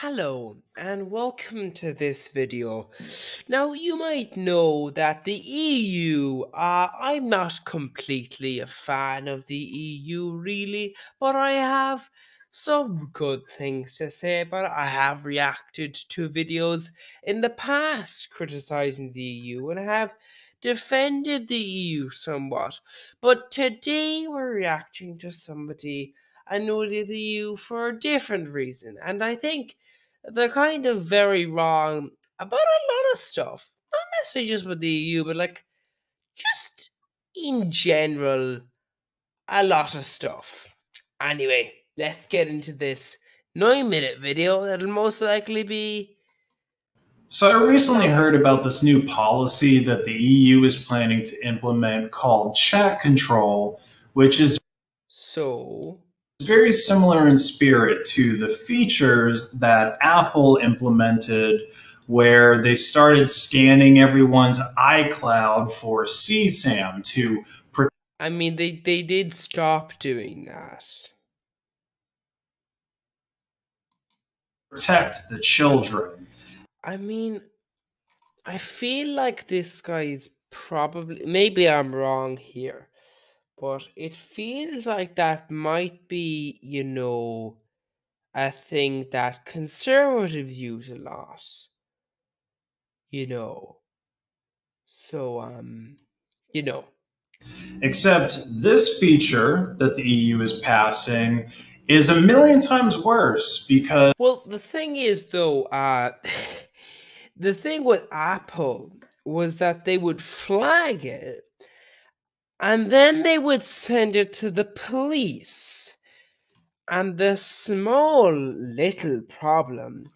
Hello and welcome to this video. Now you might know that the EU, I'm not completely a fan of the EU really, but I have some good things to say about it. I have reacted to videos in the past criticizing the EU and I have defended the EU somewhat. But today we're reacting to somebody I know the EU for a different reason, and I think they're kind of very wrong about a lot of stuff. Not necessarily just with the EU, but like just in general, a lot of stuff. Anyway, let's get into this 9-minute video that'll most likely be. So I recently heard about this new policy that the EU is planning to implement called chat control, which is So, very similar in spirit to the features that Apple implemented where they started scanning everyone's iCloud for CSAM to I mean, they did stop doing that. protect the children. I mean, I feel like this guy is probably. Maybe I'm wrong here, but it feels like that might be, a thing that conservatives use a lot, you know. So, you know. Except this feature that the EU is passing is a million times worse because Well, the thing is, though, the thing with Apple was that they would flag it and then they would send it to the police. And the small little problem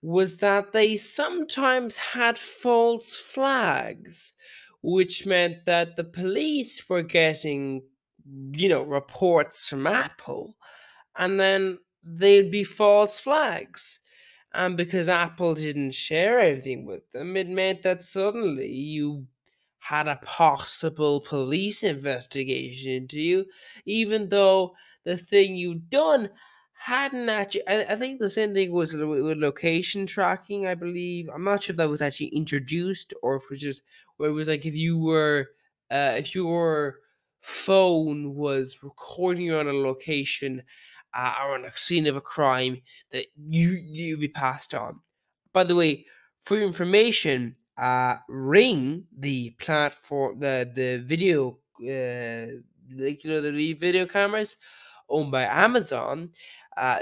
was that they sometimes had false flags, which meant that the police were getting, reports from Apple, and then they'd be false flags. And because Apple didn't share anything with them, it meant that suddenly you had a possible police investigation into you, even though the thing you'd done hadn't actually. I think the same thing was with location tracking, I believe. I'm not sure if that was actually introduced or if it was just where it was like if your phone was recording you on a location or on a scene of a crime, that you'd be passed on. By the way, for your information, Ring, the platform, the video, the video cameras owned by Amazon,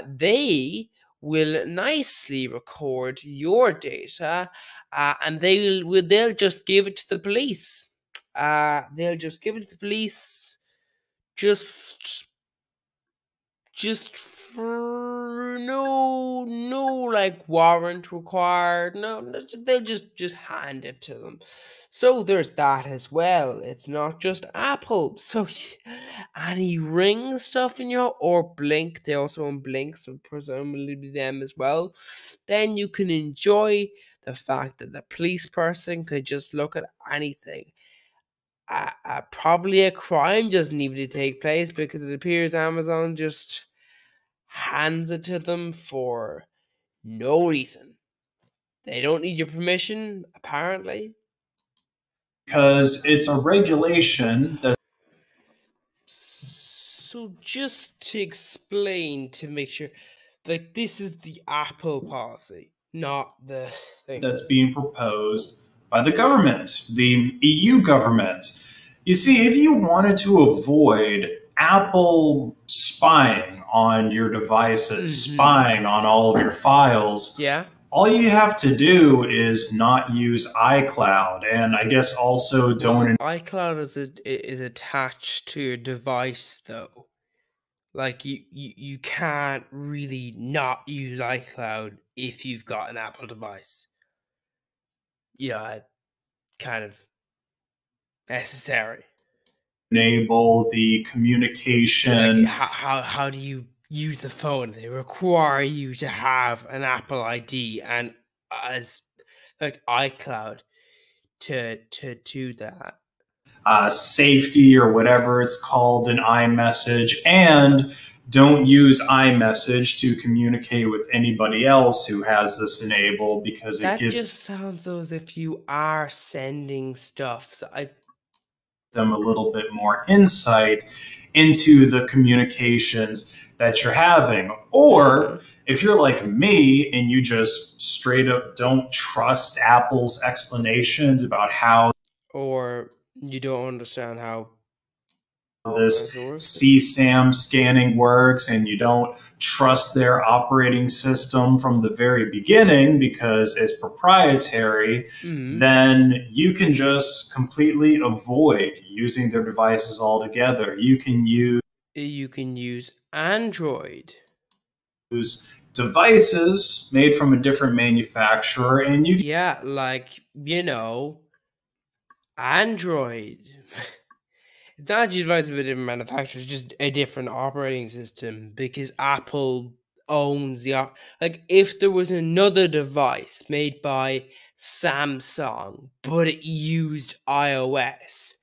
they will nicely record your data, and they'll just give it to the police. They'll just give it to the police, just for no like warrant required. No, they'll just hand it to them. So there's that as well. It's not just Apple. So any Ring stuff in your, or Blink, they also own Blink, so presumably them as well, then you can enjoy the fact that the police person could just look at anything. Probably a crime doesn't even need to take place because it appears Amazon just hands it to them for no reason. They don't need your permission, apparently. it's a regulation that So just to explain, to make sure, like, this is the Apple policy, not the thing. that's being proposed by the government, the EU government. You see, if you wanted to avoid Apple spying on your devices, spying on all of your files, Yeah. all you have to do is not use iCloud, and I guess also don't. iCloud is attached to your device, though. Like you can't really not use iCloud if you've got an Apple device. Yeah, kind of necessary. Enable the communication. Like, how do you use the phone? They require you to have an Apple ID and as like iCloud to do that. Safety or whatever it's called in iMessage, and don't use iMessage to communicate with anybody else who has this enabled because it That gives just sounds as if you are sending stuff. So them a little bit more insight into the communications that you're having. Or if you're like me and you just straight up don't trust Apple's explanations about how or you don't understand how this it works. CSAM scanning works and you don't trust their operating system from the very beginning because it's proprietary, then you can just completely avoid using their devices altogether. You can use Android devices made from a different manufacturer, and you yeah, like, Android. It's not just devices with different manufacturers, just a different operating system because Apple owns the like if there was another device made by Samsung but it used iOS,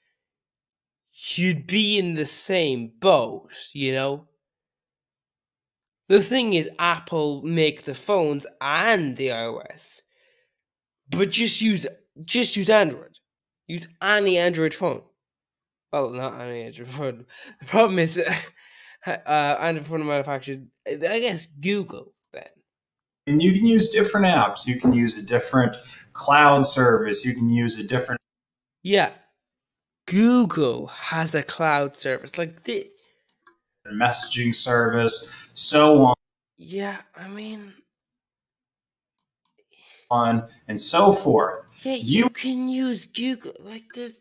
you'd be in the same boat, The thing is, Apple make the phones and the iOS, but just use Android. Use any Android phone. Well, not any Android phone. The problem is, Android phone manufacturers, I guess Google then. and you can use different apps. You can use a different cloud service. You can use a different Yeah, Google has a cloud service like the messaging service, so on. Yeah, I mean, and so forth. yeah, you can use Google like there's.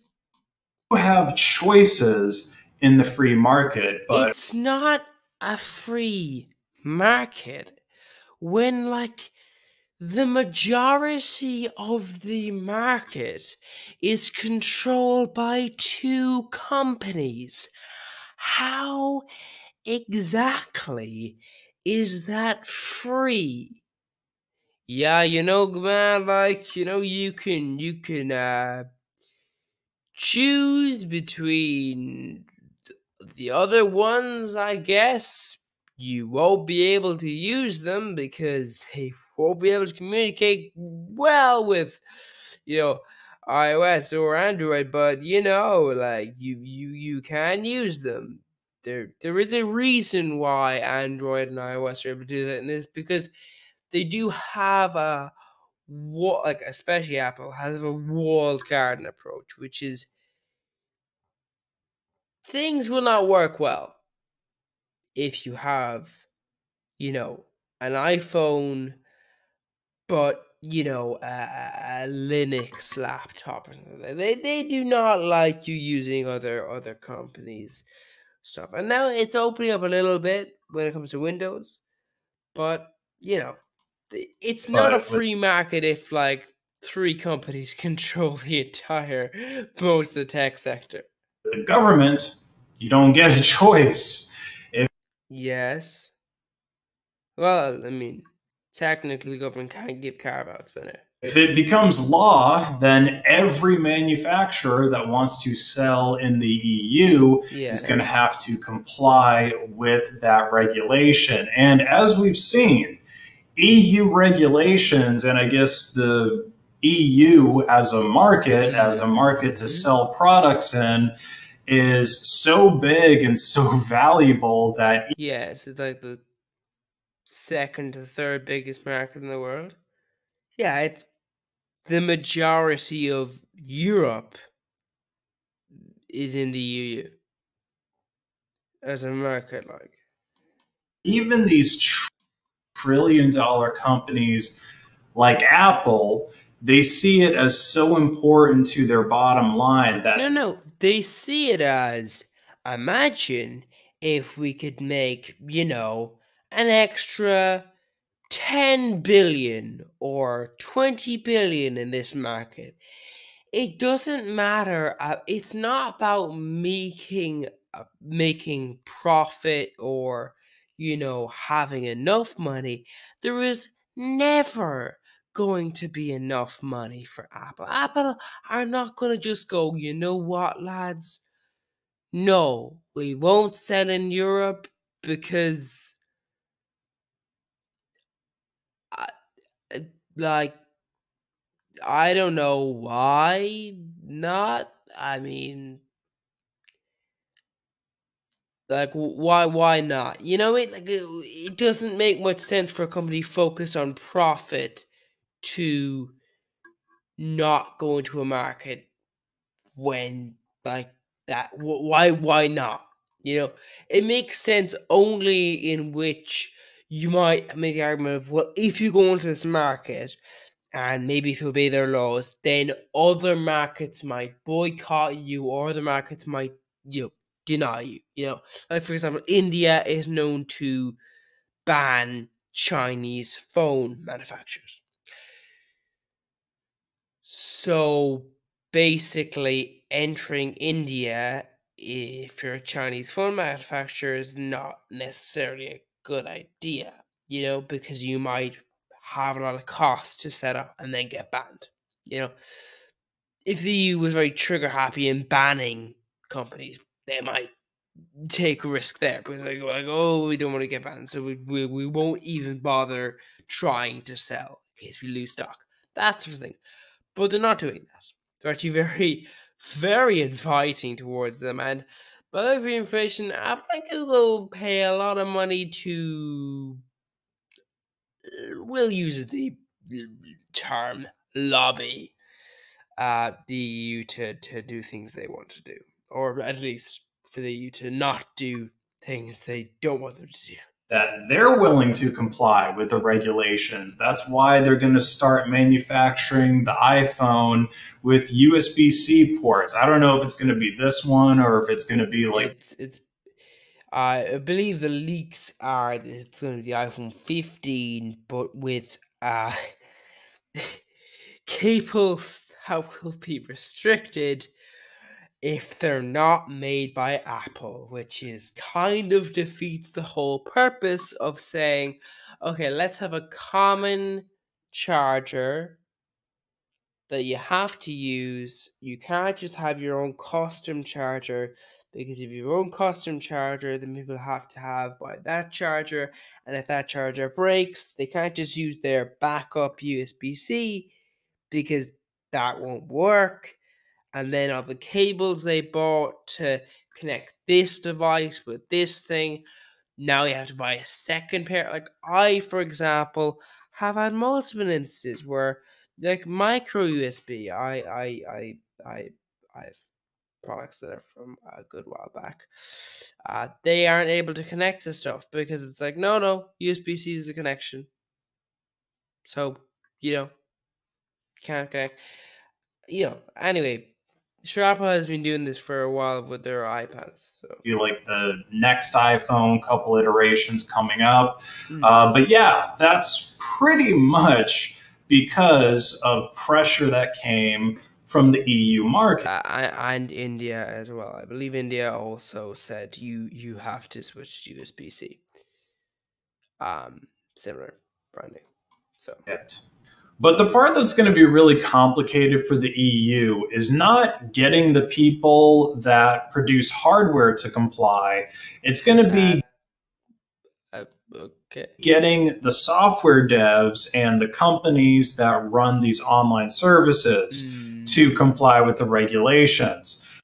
You have choices in the free market, but It's not a free market when like the majority of the market is controlled by two companies. How exactly is that free? Yeah, man, like, you can choose between the other ones, I guess. You won't be able to use them because they won't be able to communicate well with, iOS or Android, but like you can use them. There is a reason why Android and iOS are able to do that, and it's because they do have like especially Apple has a walled garden approach, which is things will not work well if you have, an iPhone, but a Linux laptop or something. They do not like you using other companies' stuff. And now it's opening up a little bit when it comes to Windows, but it's not a free market if like three companies control the entire most of the tech sector. The government, you don't get a choice. Yes. Well, I mean, technically, government can't give carve-outs, but if it becomes law, then every manufacturer that wants to sell in the EU is going to have to comply with that regulation. And as we've seen, EU regulations, and I guess the EU as a market to sell products in, is so big and so valuable that yes, it's like the second to third biggest market in the world. Yeah, it's the majority of Europe is in the EU as a market. Like even these trillion-dollar companies like Apple, they see it as so important to their bottom line that no, they see it as, imagine if we could make an extra 10 billion or 20 billion in this market. It doesn't matter. It's not about making profit or having enough money. There is never going to be enough money for Apple. Apple are not going to just go, you know what, lads? No, we won't sell in Europe. because I, like I don't know why not. I mean, like why not? You know, it doesn't make much sense for a company focused on profit to not go into a market when like that. Why not? You know, it makes sense only in which you might make the argument of, well, if you go into this market and maybe if you obey their laws, then other markets might boycott you, or other markets might, deny you. You know, like for example, India is known to ban Chinese phone manufacturers. So basically, entering India, if you're a Chinese phone manufacturer, is not necessarily a good idea, because you might have a lot of costs to set up and then get banned. If the EU was very trigger happy in banning companies, they might take a risk there because they go like, oh, we don't want to get banned, so we won't even bother trying to sell in case we lose stock. That sort of thing. But they're not doing that. They're actually very, very inviting towards them. And by the way, for information, Apple and Google pay a lot of money to, we'll use the term lobby the EU to do things they want to do. Or at least for the EU to not do things they don't want them to do. That they're willing to comply with the regulations. That's why they're going to start manufacturing the iPhone with USB-C ports. I don't know if it's going to be this one or if it's going to be like... I believe the leaks are that it's going to be the iPhone 15, but with cables that will be restricted if they're not made by Apple, which is kind of defeats the whole purpose of saying, okay, let's have a common charger that you have to use. You can't just have your own custom charger, because if you have your own custom charger, then people have to buy that charger, and if that charger breaks, they can't just use their backup USB-C because that won't work. And then all the cables they bought to connect this device with this thing, now you have to buy a second pair. Like I, for example, have had multiple instances where, like micro USB, I have products that are from a good while back. They aren't able to connect to stuff because it's like, no, USB-C is the connection. So, can't connect. Anyway, sure, Apple has been doing this for a while with their iPads. So be like the next iPhone, couple iterations coming up. But yeah, that's pretty much because of pressure that came from the EU market. And India as well. I believe India also said you have to switch to USB-C. Similar branding. So. But the part that's going to be really complicated for the EU is not getting the people that produce hardware to comply. It's going to be getting the software devs and the companies that run these online services to comply with the regulations.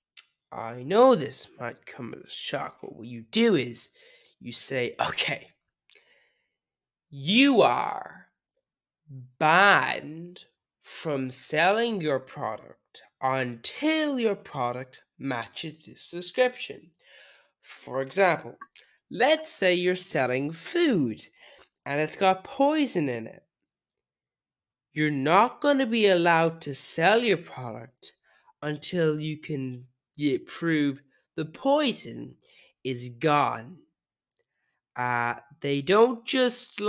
I know this might come as a shock, but what you do is you say, okay, you are banned from selling your product until your product matches this description. For example, let's say you're selling food and it's got poison in it. You're not going to be allowed to sell your product until you can prove the poison is gone. They don't just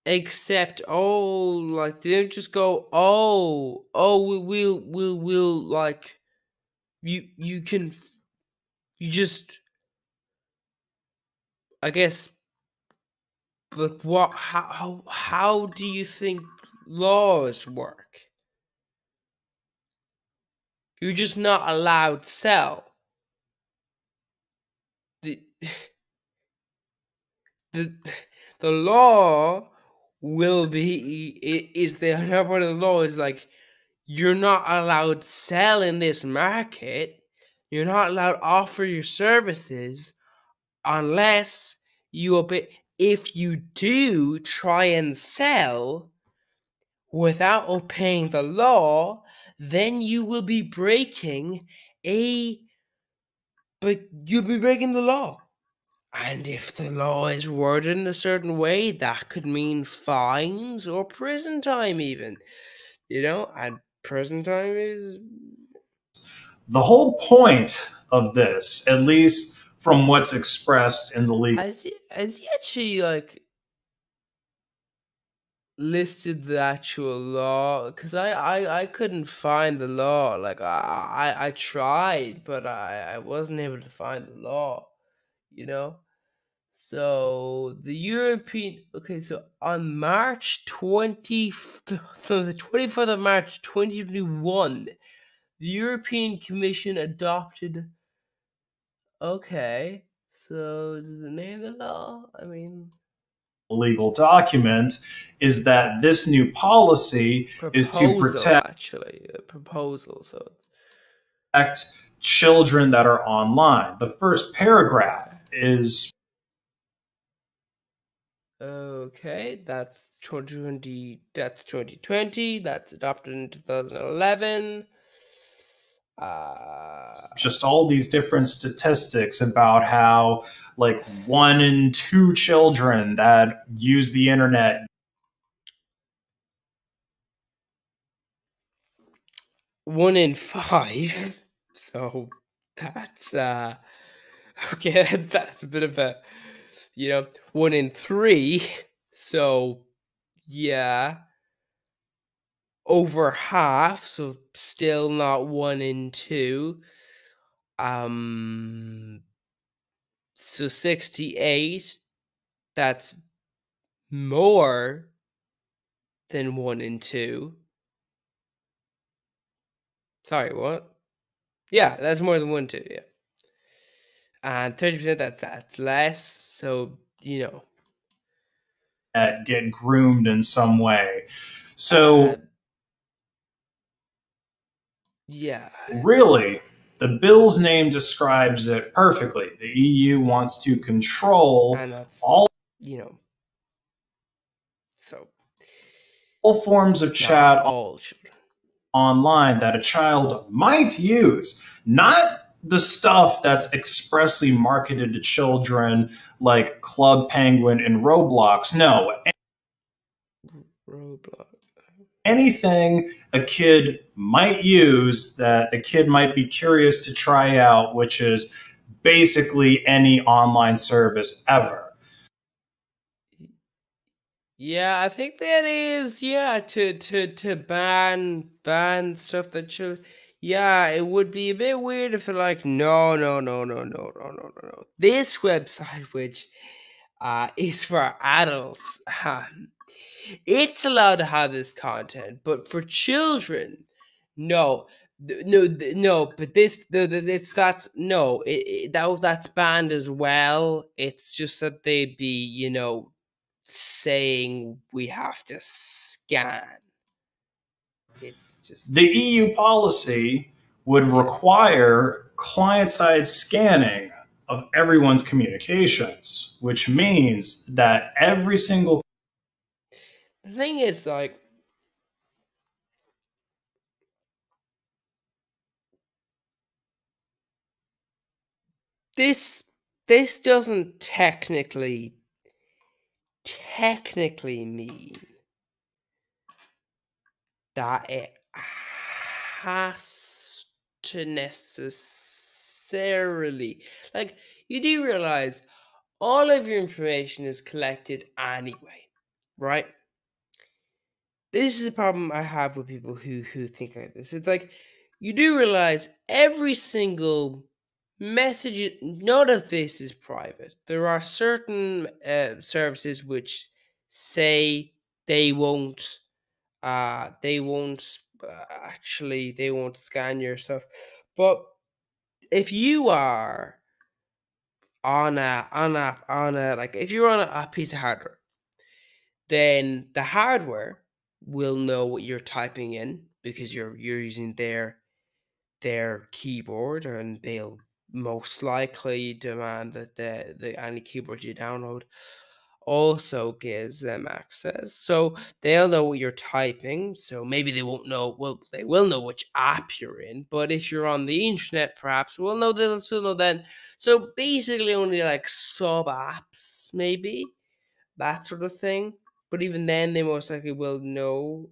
accept, they don't just go, we'll you just, I guess, but how do you think laws work? You're just not allowed to sell. the the law will be is the another part of the law is like you're not allowed sell in this market. You're not allowed offer your services unless you obey. If you do try and sell without obeying the law, then you will be breaking but you'll be breaking the law. And if the law is worded in a certain way, that could mean fines or prison time, even. And prison time is. The whole point of this, at least from what's expressed in the legal. Has he actually, listed the actual law? Because I couldn't find the law. I tried, but I wasn't able to find the law, you know? So the European, okay, so on March the 24th of March 2021, the European Commission adopted, okay, so does it name the law? I mean, legal document is that this new policy is to protect actually, a proposal, so children that are online. The first paragraph is okay, that's 2020, that's adopted in 2011. Just all these different statistics about how, like, 1 in 2 children that use the internet. 1 in 5. So that's okay. That's a bit of a 1 in 3. So yeah, over half. So still not 1 in 2. So 68. That's more than 1 in 2. Sorry, what? Yeah, that's more than 1 2. Yeah, and 30% that's less. So Get groomed in some way. So yeah, really, the bill's name describes it perfectly. The EU wants to control and that's all so forms of chat all children online that a child might use, not the stuff that's expressly marketed to children like Club Penguin and Roblox. No, Roblox. Anything a kid might use that a kid might be curious to try out, which is basically any online service ever. Yeah, I think that is to ban stuff that should. Yeah, it would be a bit weird if it no. This website, which is for adults, it's allowed to have this content, but for children, no. No, but that's banned as well. It's just that they'd be, saying we have to scan. It's just the EU policy would require client-side scanning of everyone's communications, which means that every single. The thing is, this doesn't technically mean that it has to necessarily, you do realize all of your information is collected anyway, right? This is the problem I have with people who think like this. It's you do realize every single message, none of this is private. There are certain services which say they won't scan your stuff. But if you are on a like if you're on a piece of hardware, then the hardware will know what you're typing in because you're using their keyboard, and they'll most likely demand that the any keyboard you download also gives them access. So they'll know what you're typing. So maybe they won't know, well, they will know which app you're in, but if you're on the internet, perhaps, well, no, they'll still know then. So basically, only like sub apps, maybe that sort of thing. But even then, they most likely will know.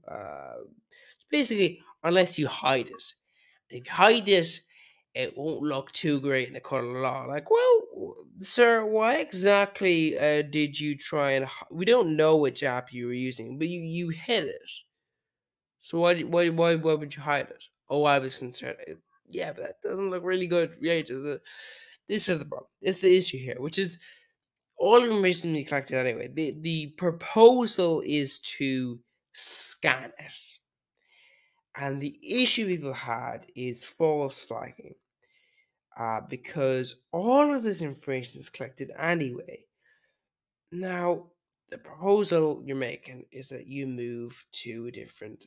Basically, unless you hide it. If you hide it, it won't look too great in the court of law. Like, well, sir, why exactly did you try and? We don't know which app you were using, but you hid it. So why would you hide it? Oh, I was concerned. Yeah, but that doesn't look really good. Yeah, does it? This is the problem. It's the issue here, which is all information we collected anyway. The proposal is to scan it. And the issue people had is false flagging, because all of this information is collected anyway. Now, the proposal you're making is that you move to a different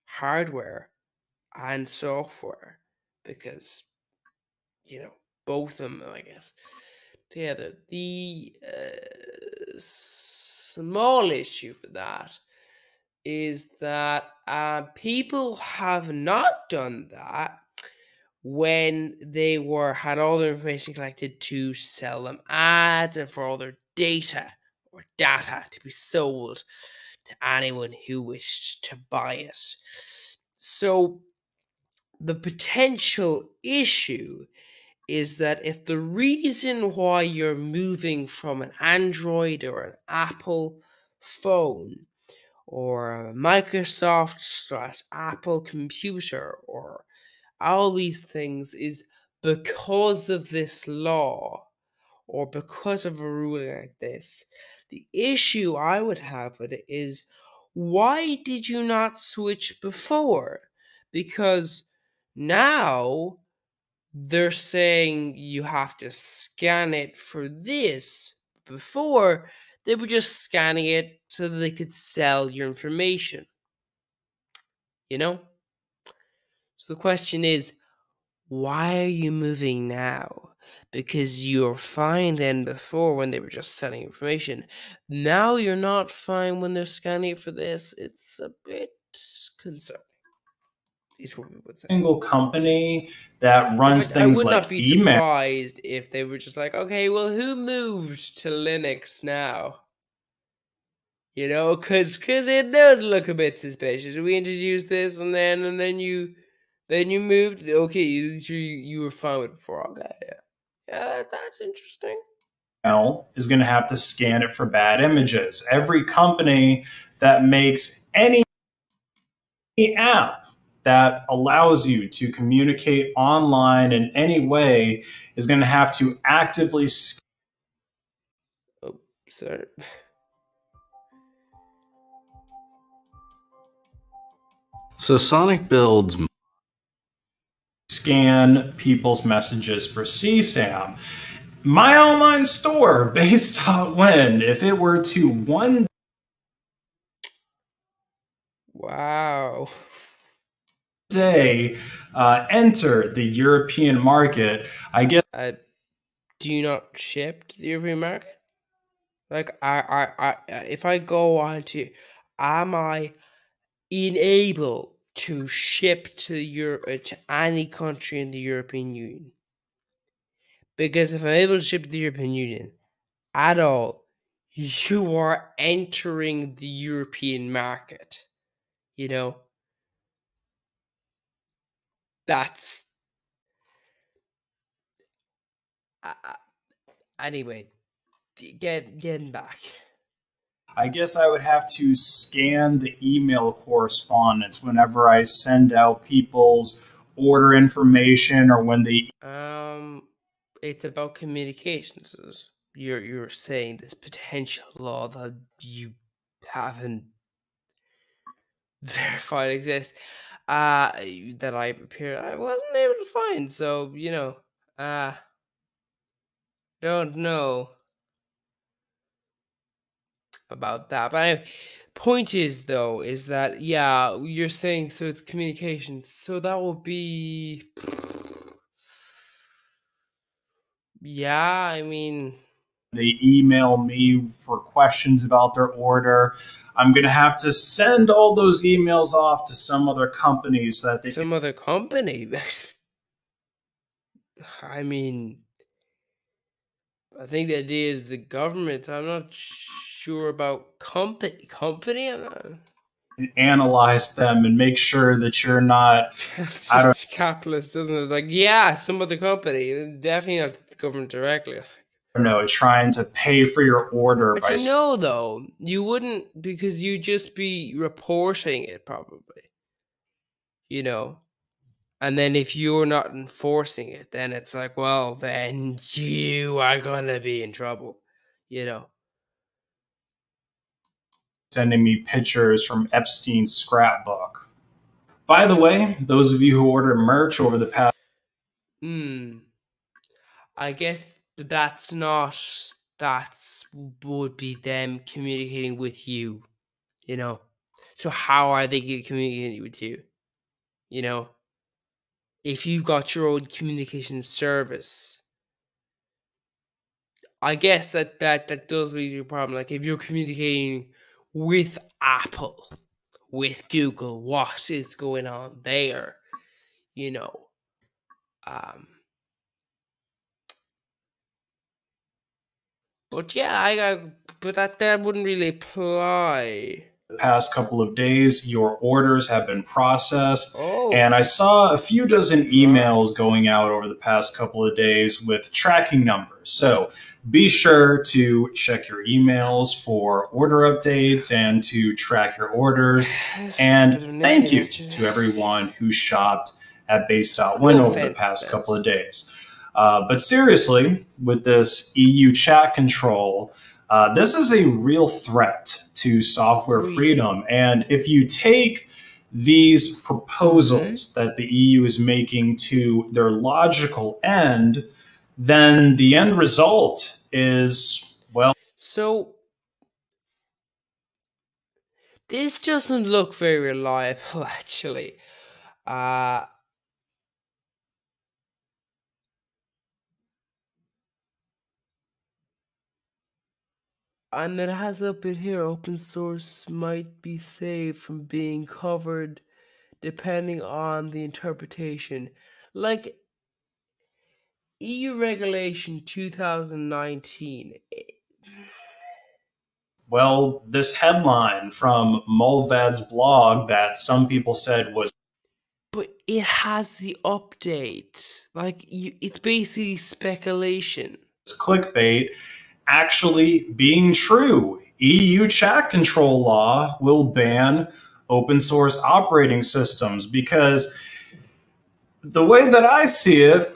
hardware and software because, both of them, I guess. Yeah, the small issue for that is that people have not done that when they had all their information collected to sell them ads and for all their data to be sold to anyone who wished to buy it. So the potential issue is that if the reason why you're moving from an Android or an Apple phone or a Microsoft/Apple computer or all these things is because of this law or because of a ruling like this, the issue I would have with it is, why did you not switch before? Because now they're saying you have to scan it for this. Before, they were just scanning it so that they could sell your information. So the question is, why are you moving now? Because you're fine then before when they were just selling information. Now you're not fine when they're scanning it for this. It's a bit concerning, is what we would say. Single company that runs I things would not like be email. surprised if they were just like, okay, well, who moved to Linux now? Because it does look a bit suspicious. We introduced this, and then you moved. Okay, you were fine with it before. Okay, yeah, that's interesting. Is going to have to scan it for bad images. Every company that makes any app that allows you to communicate online in any way is going to have to actively Oh, sorry. So Sonic builds scan people's messages for CSAM. My online store, based on when, if it were to one Wow. day enter the European market, I guess. Do you not ship to the European market? Like, if I go on to, am I unable to ship to any country in the European Union? Because if I'm able to ship to the European Union at all, you are entering the European market. That's anyway. Getting back. I guess I would have to scan the email correspondence whenever I send out people's order information or when they. It's about communications. You're saying this potential law that you haven't verified exists. That I wasn't able to find. So don't know about that. But point is though, is that yeah, you're saying so it's communications. So that would be yeah, I mean They email me for questions about their order. I'm going to have to send all those emails off to some other company so that they can some other company. I mean, I think the idea is the government. I'm not sure about company. I'm not. analyze them and make sure that you're not, It's I don't just capitalist, doesn't it? Like, yeah, some other company, definitely not the government directly. know, trying to pay for your order But by you know, though, you wouldn't because you'd just be reporting it, probably. You know, and then if you're not enforcing it, then it's like, well, then you are gonna be in trouble. You know. sending me pictures from Epstein's scrapbook. By the way, those of you who ordered merch over the past I guess that's not. That's would be them communicating with you. You know. So how are they communicating with you? You know, if you got your own communication service, I guess that does lead to a problem. Like if you're communicating with Apple, with Google, what is going on there? You know, but yeah, but that wouldn't really apply. past couple of days, your orders have been processed. Oh, And I saw a few dozen emails going out over the past couple of days with tracking numbers. So be sure to check your emails for order updates and to track your orders. And thank you to everyone who shopped at Base.Win over the past couple of days. But seriously, with this EU chat control, this is a real threat to software freedom. And if you take these proposals that the EU is making to their logical end, then the end result is, well. So this doesn't look very reliable, actually. And it has up in here, open source might be saved from being covered depending on the interpretation. Like EU Regulation 2019. Well, this headline from Mulvad's blog that some people said was. But it has the update. Like, it's basically speculation. Clickbait actually being true. EU chat control law will ban open source operating systems because the way that I see it.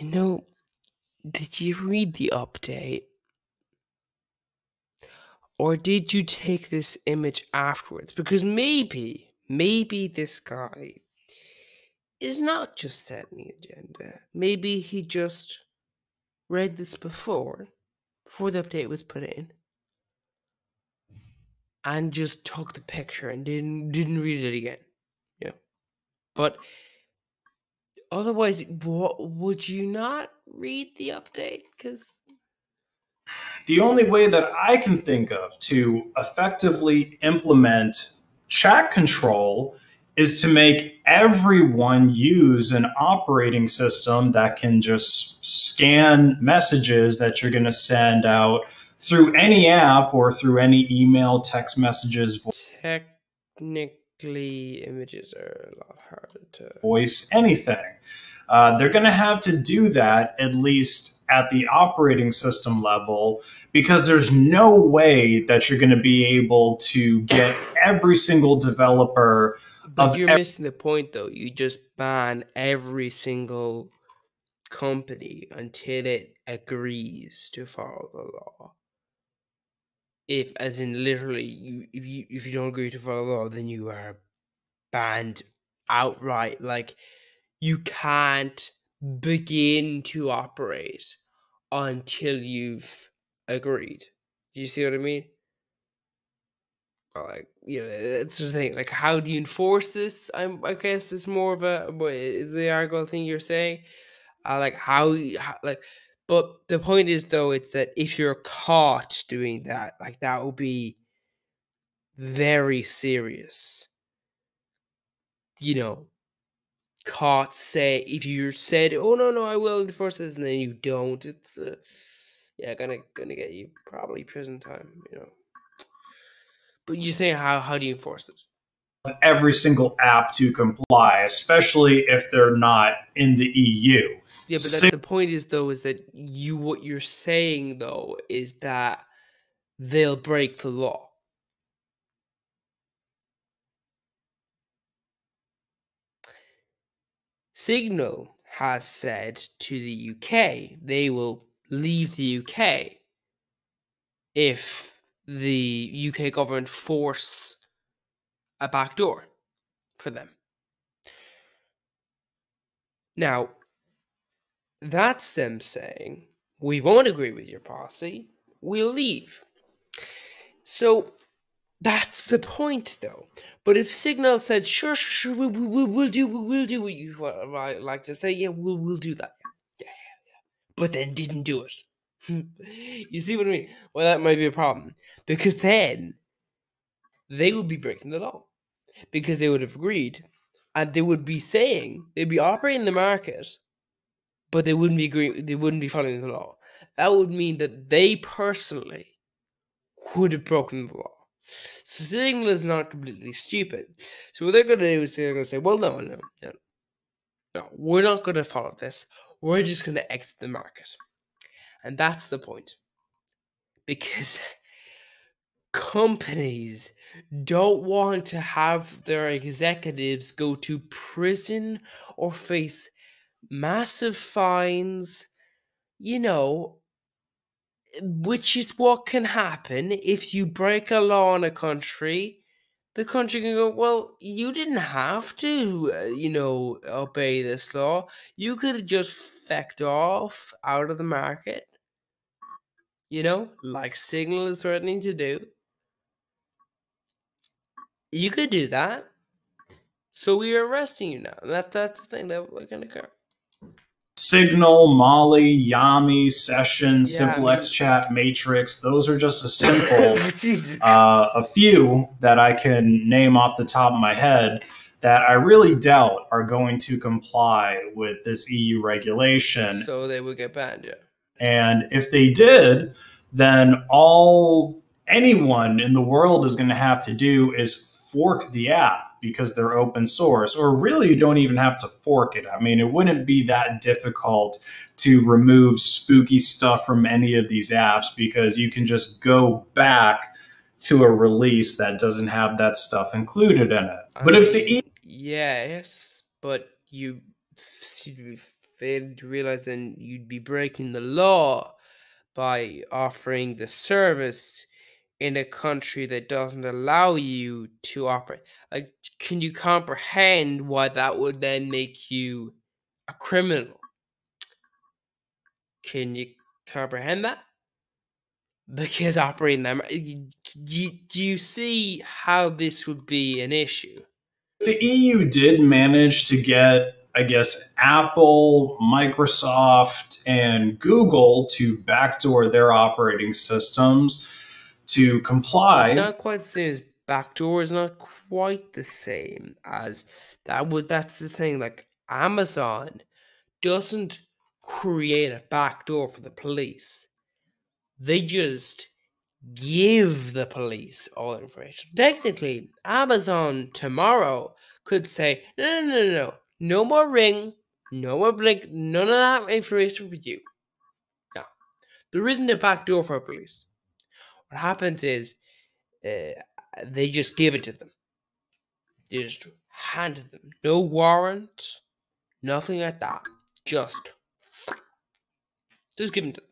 You know, did you read the update? Or did you take this image afterwards? Because maybe this guy is not just setting the agenda. Maybe he just read this before the update was put in, and just took the picture and didn't read it again. Yeah, but otherwise, would you not read the update? Because the only way that I can think of to effectively implement chat control is to make everyone use an operating system that can just scan messages that you're going to send out through any app or through any email, text messages. Technically, images are a lot harder to voice, anything. They're going to have to do that at least at the operating system level, because there's no way that you're going to be able to get every single developer. But you're missing the point, though. You just ban every single company until it agrees to follow the law. If, as in, literally, if you don't agree to follow the law, then you are banned outright. Like, you can't begin to operate until you've agreed. Do you see what I mean? Or like, it's the thing. Like, how do you enforce this? I guess it's more of a. Is the article thing you're saying? Like like. But the point is, though, it's that if you're caught doing that, like that would be very serious. Caught, say, if you said, "Oh no, I will enforce this," and then you don't, it's gonna get you probably prison time. But you're saying how do you enforce this? Every single app to comply, especially if they're not in the EU. Yeah, but that's the point is that what you're saying though is that they'll break the law. Signal has said to the UK they will leave the UK if the UK government force a backdoor for them. Now, that's them saying, we won't agree with your policy, we'll leave. So that's the point, though. But if Signal said, sure, we'll do what you like to say, yeah, we'll do that. Yeah. But then didn't do it. You see what I mean? Well, that might be a problem. Because then they would be breaking the law. Because they would have agreed. And they would be saying, they'd be operating the market, but they wouldn't be following the law. That would mean that they personally would have broken the law. So Signal is not completely stupid. So what they're going to do is they're going to say, well, no, we're not going to follow this. We're just going to exit the market. And that's the point. Because companies don't want to have their executives go to prison or face massive fines, which is what can happen if you break a law in a country. The country can go, well, you didn't have to, obey this law. You could have just fecked off out of the market, like Signal is threatening to do. You could do that. So we are arresting you now. That's the thing that can occur. Signal, Molly, Yami, Session, Simple XChat, Matrix. Those are just a simple, a few that I can name off the top of my head that I really doubt are going to comply with this EU regulation. So they would get banned, yeah. And if they did, then anyone in the world is going to have to do is fork the app because they're open source, or really you don't even have to fork it. I mean, it wouldn't be that difficult to remove spooky stuff from any of these apps because you can just go back to a release that doesn't have that stuff included in it. Yes, but you failed to realize then you'd be breaking the law by offering the service in a country that doesn't allow you to operate. Like, can you comprehend why that would then make you a criminal? Can you comprehend that? Because operating them, do you see how this would be an issue? The EU did manage to get, I guess, Apple, Microsoft, and Google to backdoor their operating systems to comply. It's not quite the same as backdoor. Is not quite the same as that. That's the thing. Like, Amazon doesn't create a backdoor for the police. They just give the police all information. Technically, Amazon tomorrow could say, no more Ring, no more Blink, none of that information for you. No, there isn't a backdoor for police. What happens is they just give it to them. They just hand it them. No warrant, nothing like that. Just give it to them.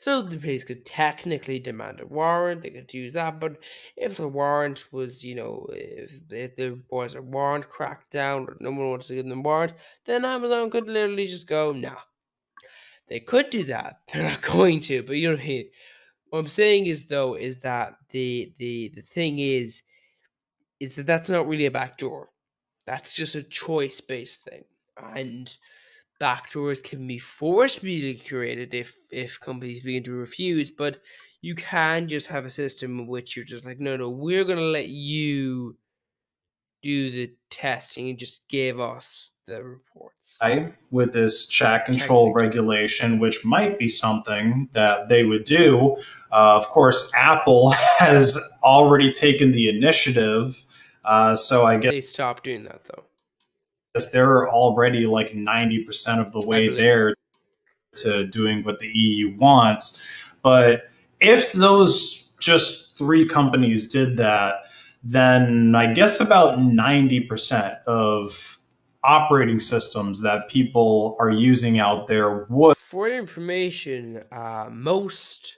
So the police could technically demand a warrant, they could use that, but if the warrant was, if there was a warrant crackdown or no one wanted to give them a warrant, then Amazon could literally just go, nah. They could do that. They're not going to, but you know what I mean. What I'm saying is though, is that the thing is that that's not really a backdoor. That's just a choice-based thing. And backdoors can be forcibly created if companies begin to refuse, but you can just have a system in which you're just like, no, we're going to let you do the testing and just give us the reports. With this chat control regulation, which might be something that they would do. Of course, Apple has already taken the initiative, so I guess they stopped doing that though. They're already like 90% of the way there to doing what the EU wants. But if those just 3 companies did that, then I guess about 90% of operating systems that people are using out there would. For information, most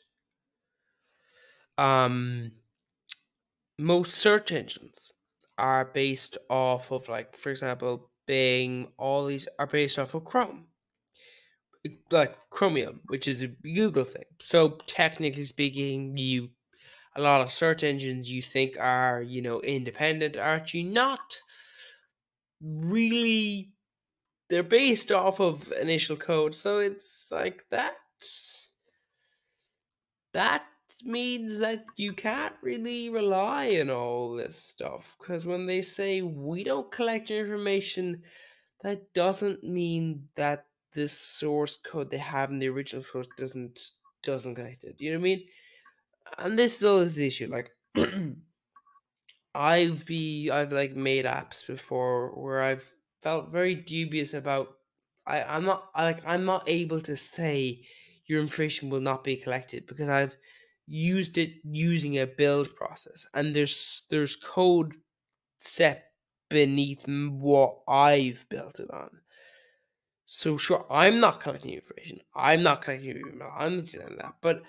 search engines are based off of, like, for example, Bing. All these are based off of Chrome, like Chromium, which is a Google thing. So technically speaking, a lot of search engines you think are, independent, are actually not really. They're based off of initial code, so it's like that means that you can't really rely on all this stuff, because when they say we don't collect your information, that doesn't mean that this source code they have in the original source doesn't collect it. You know what I mean? And this is always the issue. Like, I've like made apps before where I've felt very dubious about. I'm not able to say your information will not be collected because I've used it using a build process, and there's code set beneath what I've built it on. So sure, I'm not collecting information. I'm not collecting your email. I'm not doing that. But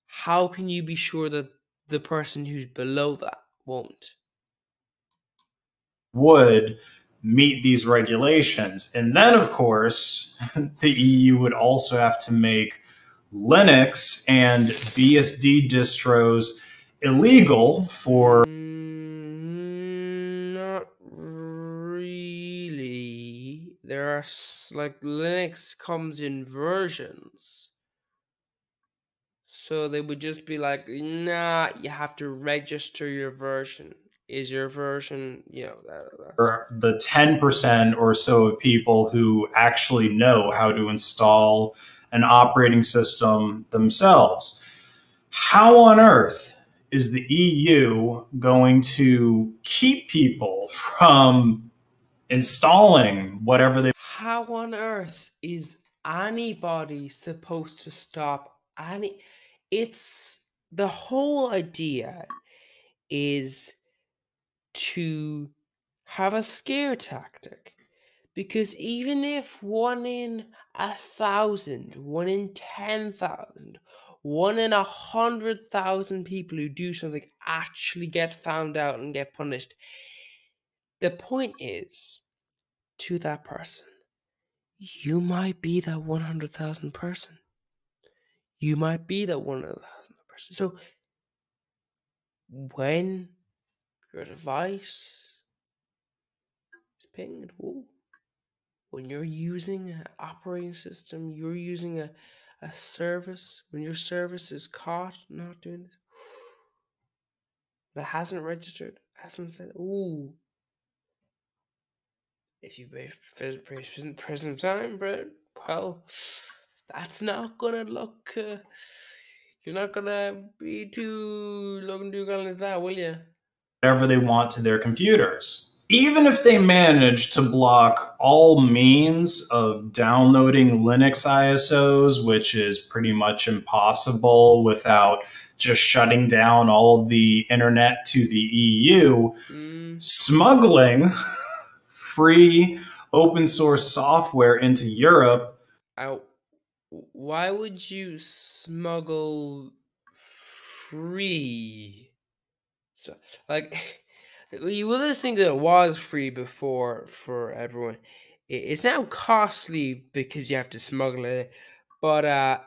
how can you be sure that the person who's below that won't? Would meet these regulations. And then, of course, the EU would also have to make Linux and BSD distros illegal for... Not really. There are, like, Linux comes in versions. So they would just be like, nah, you have to register your version. Is your version, or the 10% or so of people who actually know how to install an operating system themselves. How on earth is the EU going to keep people from installing whatever they... How on earth is anybody supposed to stop any... It's... The whole idea is to have a scare tactic. Because even if 1 in 1,000, 1 in 10,000, 1 in 100,000 people who do something actually get found out and get punished, the point is, to that person, you might be that 100,000 person. You might be that 100,000 person. So when your device is pinged, when you're using an operating system, you're using a service, when your service is caught not doing this, that hasn't registered, hasn't said, if you pay prison time, bro, well, that's not gonna look, you're not gonna be looking too good like that, will you? Whatever they want to their computers. Even if they manage to block all means of downloading Linux ISOs, which is pretty much impossible without just shutting down all of the internet to the EU, smuggling free open source software into Europe. why would you smuggle free? So, like, you will just think that it was free before for everyone. It's now costly because you have to smuggle it, but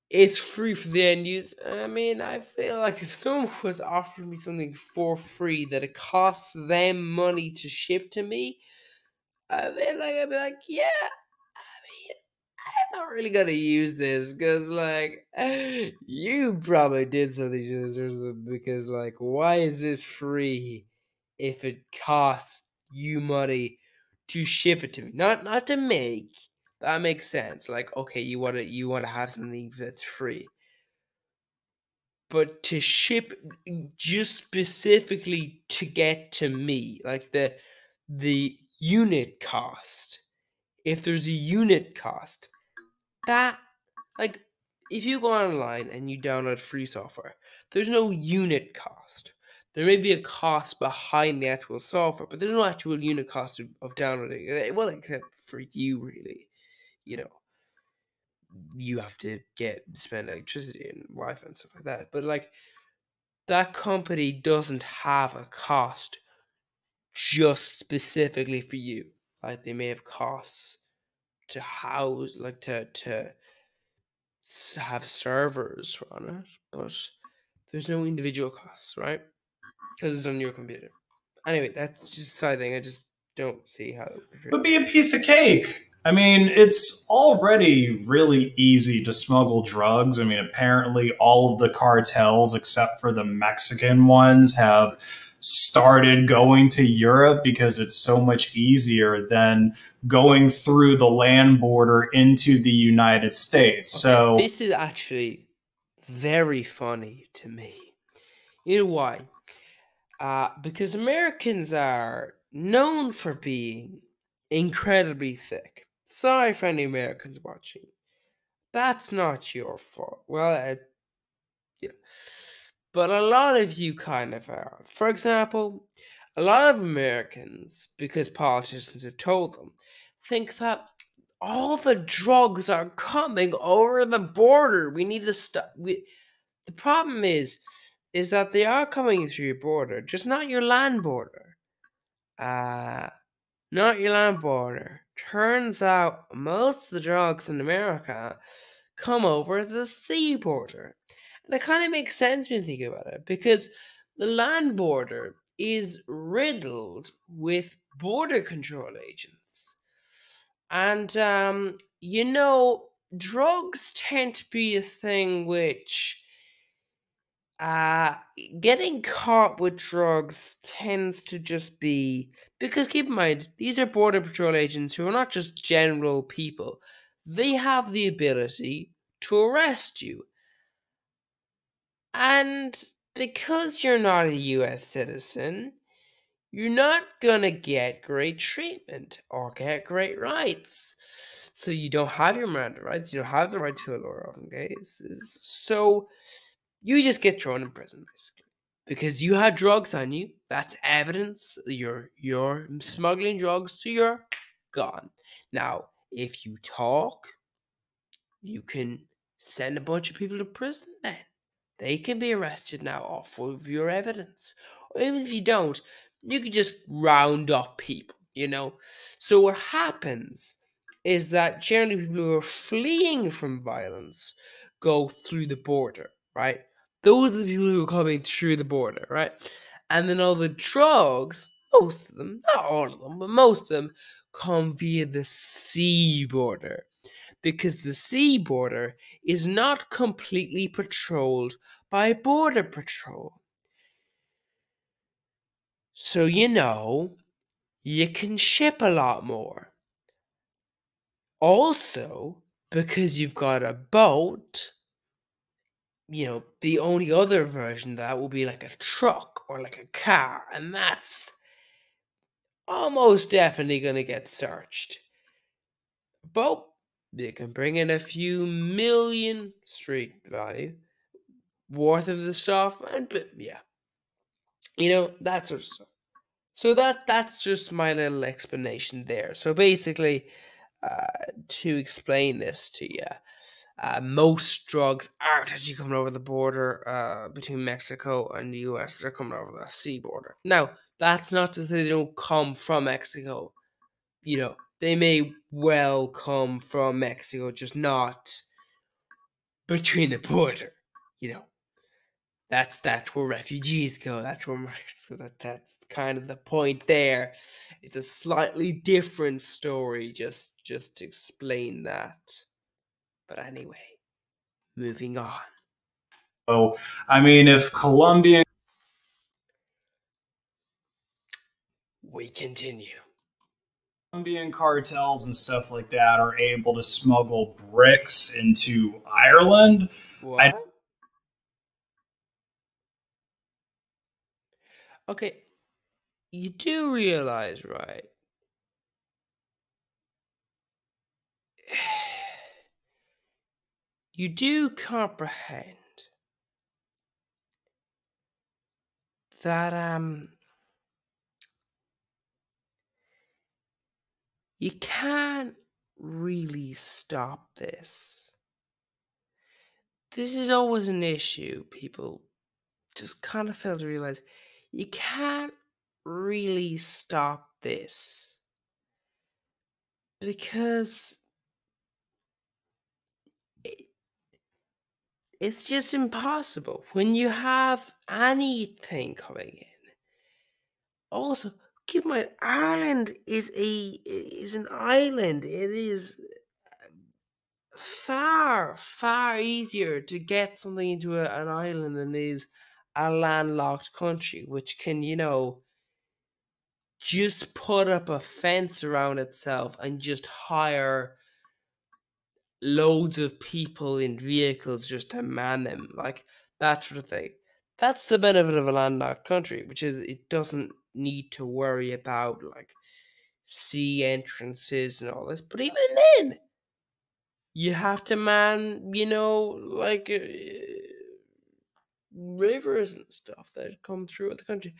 it's free for the end user. I mean, I feel like if someone was offering me something for free that it costs them money to ship to me, I'd be like, yeah, I mean, I'm not really gonna use this because, like, you probably did something to this or something. Because, like, why is this free if it costs you money to ship it to me? Not to make. That makes sense. Like, okay, you wanna have something that's free, but to ship just specifically to get to me, like the unit cost. If there's a unit cost, that, like, if you go online and you download free software, there's no unit cost. There may be a cost behind the actual software, but there's no actual unit cost of downloading it. Well, except for you, really. You know, you have to spend electricity and Wi-Fi and stuff like that. But, like, that company doesn't have a cost just specifically for you. Like, they may have costs to house, like, to have servers on it, but there's no individual costs, right? Because it's on your computer. Anyway, that's just a side thing. I just don't see how it Would be a piece of cake. I mean, it's already really easy to smuggle drugs. I mean, apparently all of the cartels, except for the Mexican ones, have started going to Europe because it's so much easier than going through the land border into the United States. Okay, So this is actually very funny to me. You know why? Because Americans are known for being incredibly thick. Sorry for any Americans watching. That's not your fault. Well, yeah. But a lot of you kind of are. For example, a lot of Americans, because politicians have told them, think that all the drugs are coming over the border. We need to stop. The problem is that they are coming through your border, just not your land border. Not your land border. Turns out most of the drugs in America come over the sea border. And it kind of makes sense when you think about it, because the land border is riddled with border control agents. And, drugs tend to be a thing which getting caught with drugs tends to just be, because keep in mind, these are border patrol agents who are not just general people. They have the ability to arrest you. And because you're not a US citizen, you're not gonna get great treatment or get great rights. So you don't have your Miranda rights, you don't have the right to a lawyer in cases. So you just get thrown in prison, basically. Because you had drugs on you. That's evidence. You're smuggling drugs, so you're gone. Now, if you talk, you can send a bunch of people to prison then. They can be arrested now off of your evidence. Or even if you don't, you can just round up people. So what happens is that generally people who are fleeing from violence go through the border, right? Those are the people who are coming through the border, right? And then all the drugs, most of them, not all of them, but most of them come via the sea border. Because the sea border is not completely patrolled by Border Patrol. So, you can ship a lot more. Also, because you've got a boat, the only other version of that will be like a truck or like a car, and that's almost definitely going to get searched. But you can bring in a few million street value worth of the stuff, and yeah, that sort of stuff. So that's just my little explanation there. So basically, to explain this to you, most drugs aren't actually coming over the border between Mexico and the US. They're coming over the sea border. Now, that's not to say they don't come from Mexico. They may well come from Mexico, just not between the border. That's where refugees go. That's where migrants go. That's kind of the point there. It's a slightly different story, just to explain that. But anyway, moving on. So, I mean, if Colombian We continue. cartels and stuff like that are able to smuggle bricks into Ireland, What? Okay, you do realize, right? You do comprehend that you can't really stop this. This is always an issue. People just kind of fail to realize you can't really stop this because it's just impossible when you have anything coming in. Also, keep in mind, Ireland is an island. It is far, far easier to get something into an island than it is a landlocked country, which can, just put up a fence around itself and just hire loads of people in vehicles just to man them. Like, that sort of thing. That's the benefit of a landlocked country, which is it doesn't need to worry about, like, sea entrances and all this. But even then, you have to man, like rivers and stuff that come through the country.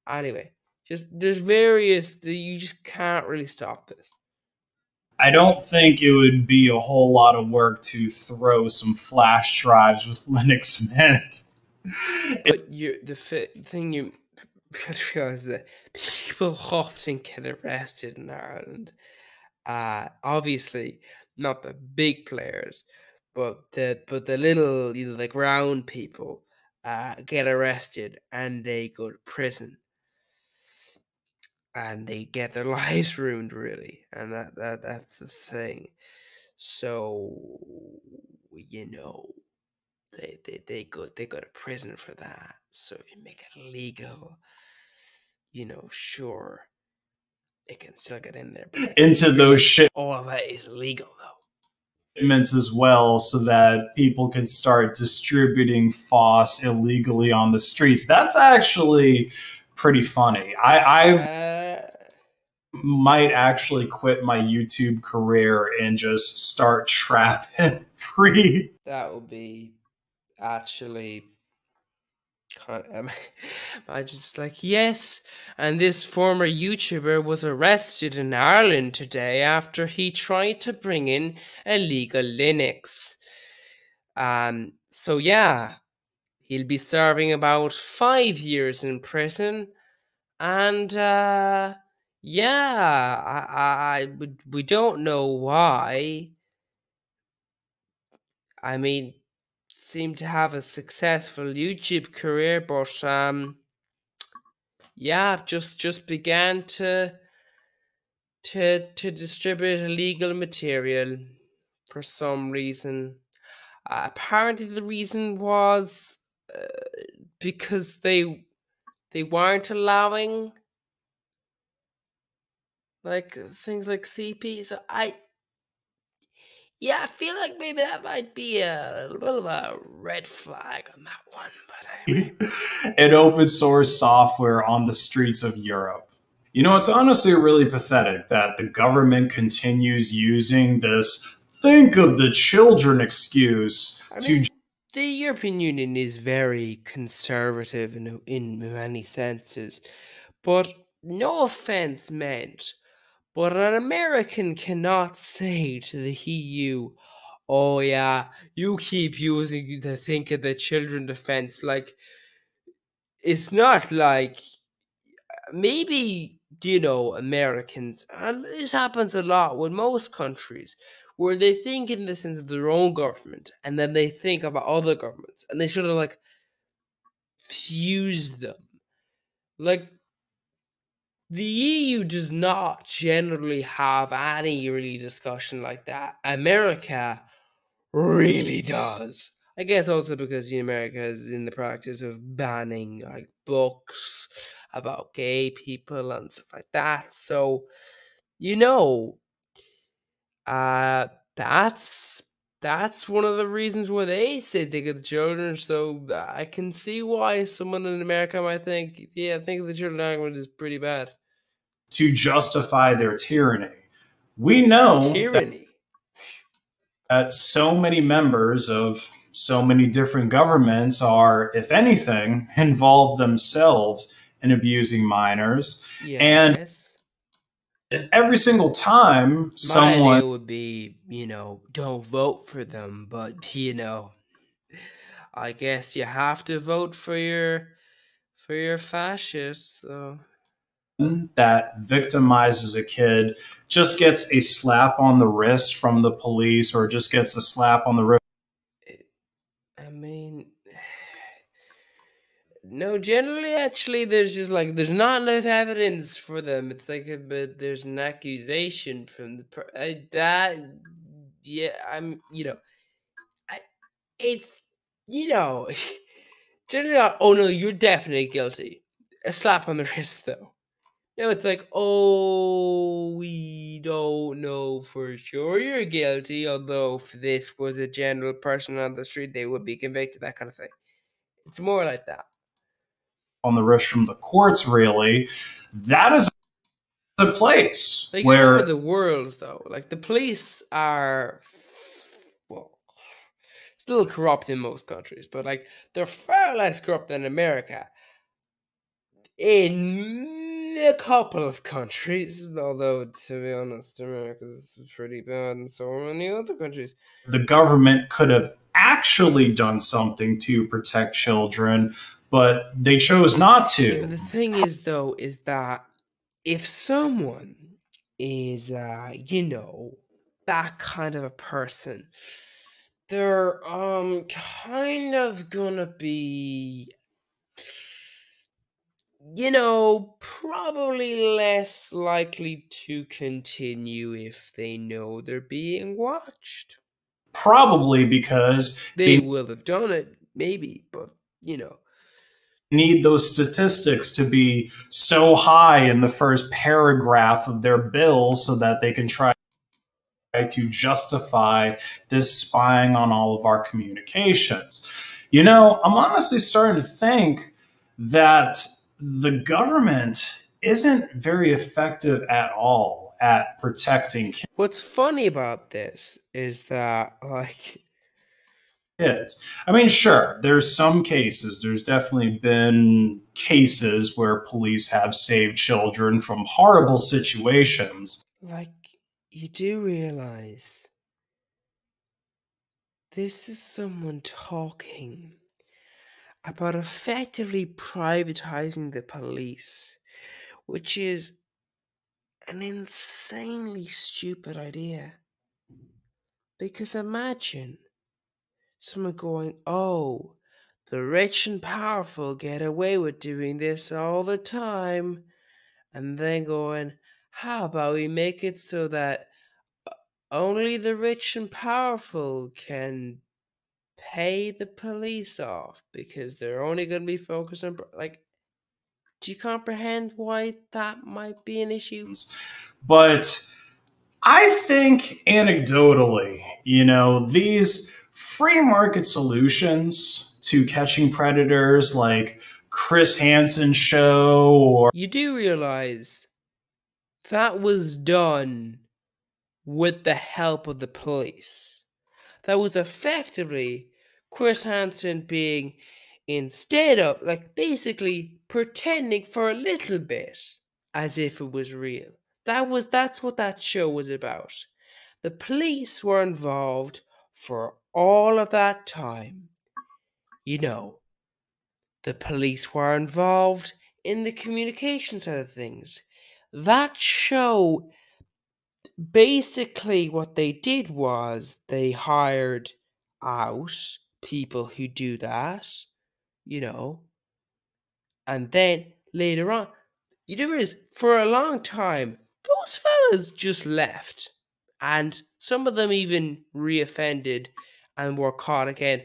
Anyway, just there's various that you just can't really stop this. I don't think it would be a whole lot of work to throw some flash drives with Linux Mint. But the thing you realize that people often get arrested in Ireland. Obviously not the big players, but the little, the ground people get arrested and they go to prison. And they get their lives ruined, really, and that's the thing. So, they go to prison for that. So if you make it illegal, sure, it can still get in there. But Into those all of that is legal, though. Shipments as well, so that people can start distributing FOSS illegally on the streets. That's actually pretty funny. I might actually quit my YouTube career and just start trapping free. That would be actually I just like, yes, and this former YouTuber was arrested in Ireland today after he tried to bring in illegal Linux. So yeah, he'll be serving about 5 years in prison, and yeah, we don't know why. I mean, seemed to have a successful YouTube career, but yeah, just began to distribute illegal material for some reason. Apparently, the reason was because they weren't allowing like things like CP. So I feel like maybe that might be a little bit of a red flag on that one. But anyway. And open source software on the streets of Europe. It's honestly really pathetic that the government continues using this think of the children excuse the European Union is very conservative in many senses, but no offense meant, but an American cannot say to the EU, oh yeah, you keep using the think of the children defense. Like, it's not like maybe, Americans, and this happens a lot with most countries, where they think in the sense of their own government and then they think about other governments and they sort of like fuse them. Like, the EU does not generally have any really discussion like that. America really does. I guess also because America is in the practice of banning like books about gay people and stuff like that. So, you know, uh that's that's one of the reasons why they say think of the children. So I can see why someone in America might think, yeah, think of the children argument is pretty bad. to justify their tyranny. We know Tyranny. that so many members of so many different governments are, if anything, involved themselves in abusing minors. And Yes. every single time My someone idea would be, don't vote for them, but I guess you have to vote for your fascists. So that victimizes a kid just gets a slap on the wrist from the police or just gets a slap on the wrist. I mean, no, generally, actually, there's just like there's not enough evidence for them. It's like but there's an accusation from that. Yeah, I, it's you know, generally not. Oh no, you're definitely guilty. A slap on the wrist, though. No, it's like, oh, we don't know for sure you're guilty. Although if this was a general person on the street, they would be convicted. That kind of thing. It's more like that. On the wrist from the courts, really, that is a place Like, all over where the world, though, like the police are, well, still corrupt in most countries, but like they're far less corrupt than America in a couple of countries. Although, to be honest, America's pretty bad in so many other countries. the government could have actually done something to protect children, but they chose not Yeah, but to. the thing is, though, is that if someone is, that kind of a person, they're kind of gonna be, probably less likely to continue if they know they're being watched. Probably because They they will have done it, maybe, but you know. need those statistics to be so high in the first paragraph of their bill so that they can try to justify this spying on all of our communications. I'm honestly starting to think that the government isn't very effective at all at protecting What's funny about this is that, like, kids. I mean, sure, there's some cases, there's definitely been cases where police have saved children from horrible situations. you do realize this is someone talking about effectively privatizing the police, which is an insanely stupid idea. Because imagine someone going, oh, the rich and powerful get away with doing this all the time, and then going, how about we make it so that only the rich and powerful can pay the police off because they're only going to be focused on, like, do you comprehend why that might be an issue? But I think anecdotally, these free market solutions to catching predators like Chris Hansen's show or You do realize that was done with the help of the police. That was effectively Chris Hansen being, instead of, like, basically pretending for a little bit as if it was real. That's what that show was about. The police were involved for all of that time, you know, the police were involved in the communication side of things. That show, basically what they did was they hired out people who do that, you know, and then later on, you know, for a long time, those fellas just left. And some of them even reoffended and were caught again.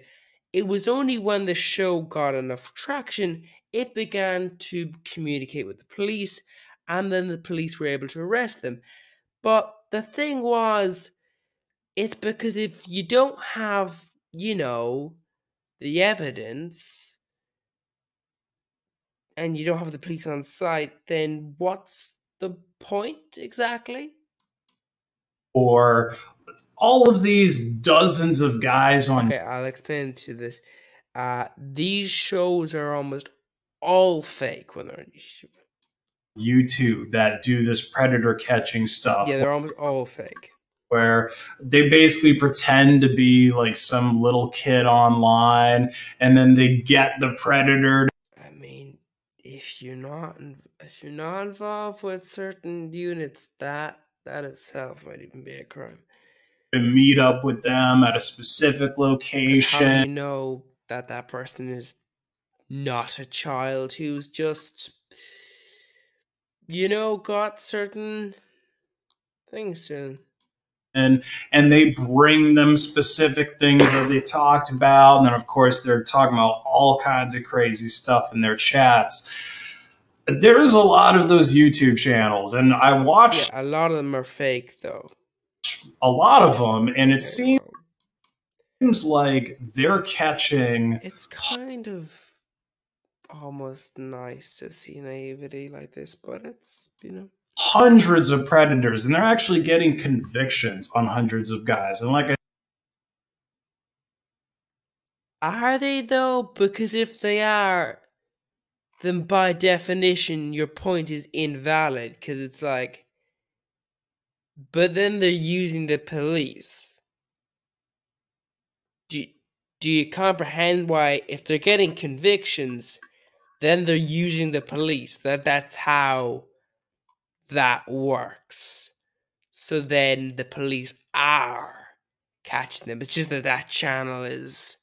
It was only when the show got enough traction, it began to communicate with the police, and then the police were able to arrest them. But the thing was, it's because if you don't have, you know, the evidence and you don't have the police on site, then what's the point exactly? Or all of these dozens of guys on Okay, I'll explain to this. These shows are almost all fake when they're on YouTube. YouTube that do this predator catching stuff. Yeah, they're almost all fake. Where they basically pretend to be like some little kid online, and then they get the predator. I mean, if you're not involved with certain units, that itself might even be a crime. To meet up with them at a specific location. How do you know that that person is not a child who's just, you know, got certain things to them? And they bring them specific things that they talked about, and then of course they're talking about all kinds of crazy stuff in their chats. There's a lot of those YouTube channels, and I watched a lot of them are fake though. A lot of them, and it seems like they're catching. It's kind of almost nice to see naivety like this, but it's, you know, hundreds of predators, and they're actually getting convictions on hundreds of guys. And like are they though? Because if they are, then by definition your point is invalid, because it's like, but then they're using the police. Do you comprehend why, if they're getting convictions, then they're using the police? That's how that works. So then the police are catching them. It's just that that channel is,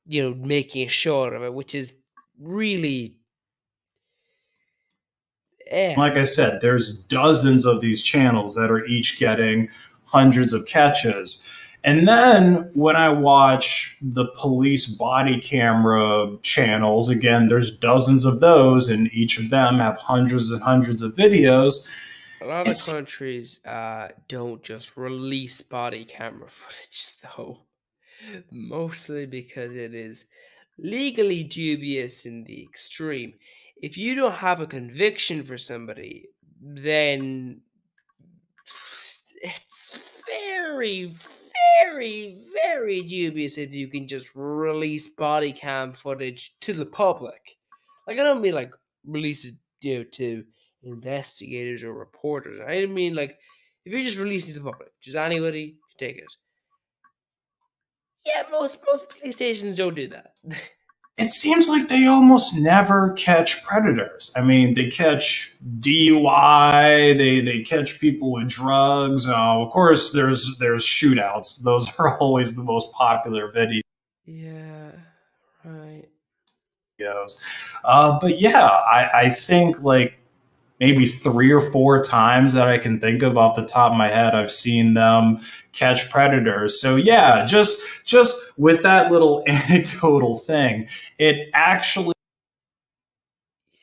you know, making a show out of it, which is really... Like I said, there's dozens of these channels that are each getting hundreds of catches. And then when I watch the police body camera channels, again, there's dozens of those, and each of them have hundreds and hundreds of videos. A lot of countries don't just release body camera footage, though. Mostly because it is legally dubious in the extreme. If you don't have a conviction for somebody, then it's very, very, very dubious if you can just release body cam footage to the public. Like, I don't mean like release it, you know, to investigators or reporters. I mean like, if you're just releasing it to the public, just anybody can take it. Yeah, most police stations don't do that. It seems like they almost never catch predators. I mean, they catch DUI, they catch people with drugs. Of course, there's shootouts. Those are always the most popular videos. Yeah, right. But yeah, I think like maybe 3 or 4 times that I can think of off the top of my head, I've seen them catch predators. So yeah, just with that little anecdotal thing, it actually,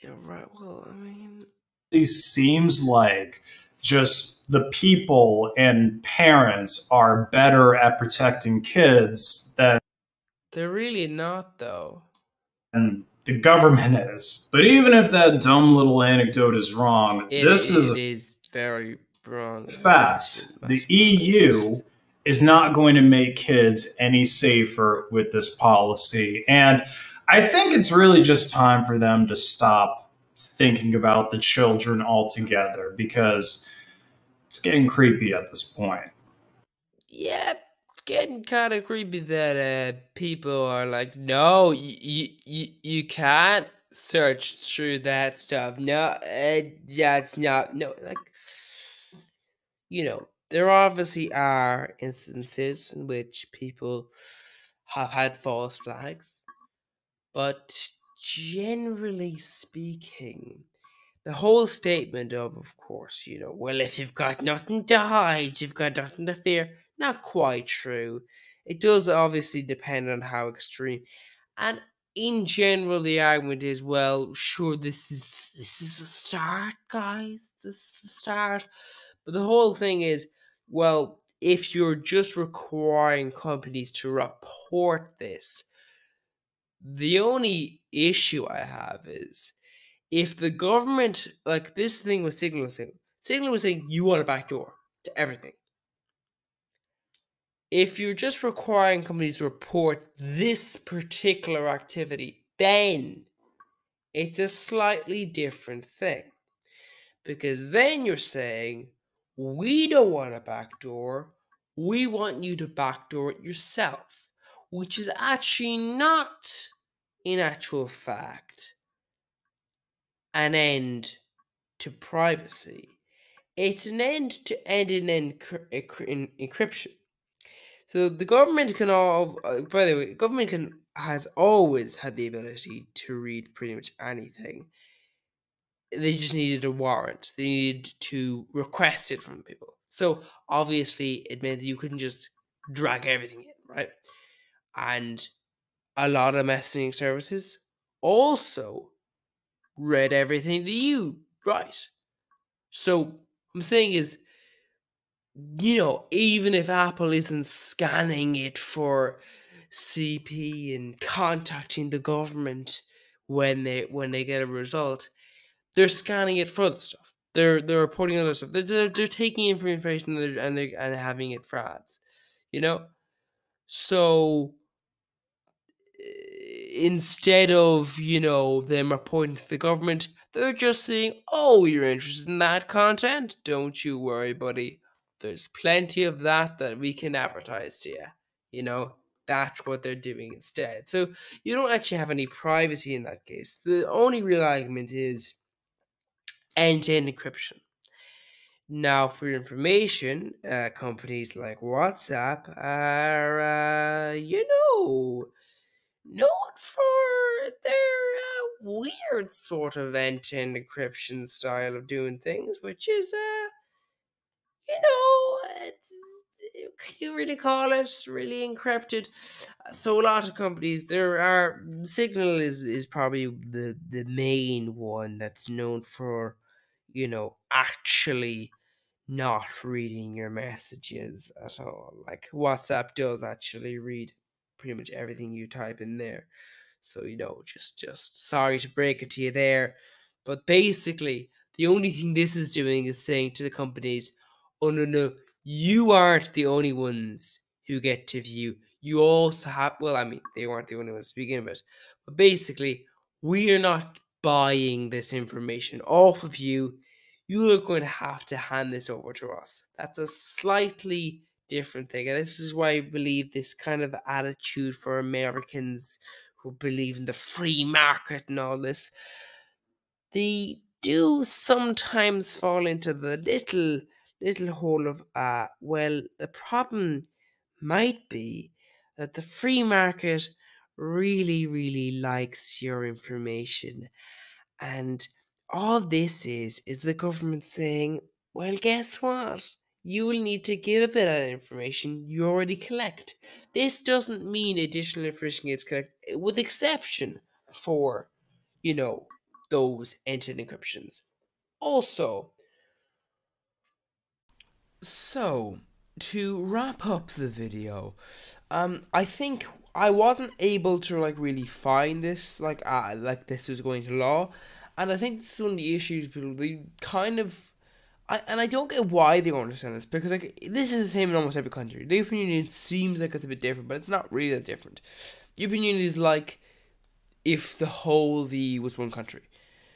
yeah, right. Well, I mean, it seems like just the people and parents are better at protecting kids than they're really not, though. And the government is. But even if that dumb little anecdote is wrong, it is very wrong. Fact, the EU is not going to make kids any safer with this policy. And I think it's really just time for them to stop thinking about the children altogether, because it's getting creepy at this point. Yeah, getting kind of creepy that people are like, no, you can't search through that stuff. No, that's not, no, like, there obviously are instances in which people have had false flags, but generally speaking, the whole statement of course, well, if you've got nothing to hide, you've got nothing to fear, not quite true. It does obviously depend on how extreme. And in general, the argument is, well, sure, this is the start, guys. This is the start. But the whole thing is, well, if you're just requiring companies to report this, the only issue I have is if the government, like this thing with Signal was saying you want a backdoor to everything. If you're just requiring companies to report this particular activity, then it's a slightly different thing. Because then you're saying, we don't want a backdoor, we want you to backdoor it yourself, which is actually not, in actual fact, an end to privacy. It's an end to end-to-end encryption. So the government can by the way, government has always had the ability to read pretty much anything. They just needed a warrant. They needed to request it from people. So obviously it meant that you couldn't just drag everything in, right? And a lot of messaging services also read everything that you write. So what I'm saying is, even if Apple isn't scanning it for CP and contacting the government when they get a result, they're scanning it for other stuff. They're reporting other stuff. They're taking information and having it for ads. So instead of them reporting to the government, they're just saying, "Oh, you're interested in that content? Don't you worry, buddy. There's plenty of that we can advertise to you." That's what they're doing instead. So you don't actually have any privacy in that case. The only real argument is end-to-end encryption. Now, for your information, companies like WhatsApp are, known for their weird sort of end-to-end encryption style of doing things, which is, can you really call it really encrypted? So a lot of companies, Signal is probably the main one that's known for, actually not reading your messages at all. Like WhatsApp does actually read pretty much everything you type in there. So, just sorry to break it to you there. But basically, the only thing this is doing is saying to the companies, oh, no, you aren't the only ones who get to view. You also have, well, I mean, they weren't the only ones to begin with. But basically, we are not buying this information off of you. You are going to have to hand this over to us. That's a slightly different thing. And this is why I believe this kind of attitude for Americans who believe in the free market and all this, they do sometimes fall into the little hole of, well, the problem might be that the free market really, really likes your information. And all this is the government saying, well, guess what? You will need to give a bit of information you already collect. This doesn't mean additional information gets collected, with exception for, those end-to-end encryptions. Also, so to wrap up the video, I think I wasn't able to really find this like this was going to law, and I think this is one of the issues people they kind of. I don't get why they don't understand this, because this is the same in almost every country. The European Union seems like it's a bit different, but it's not really that different. The European Union is like if the whole the EU was one country.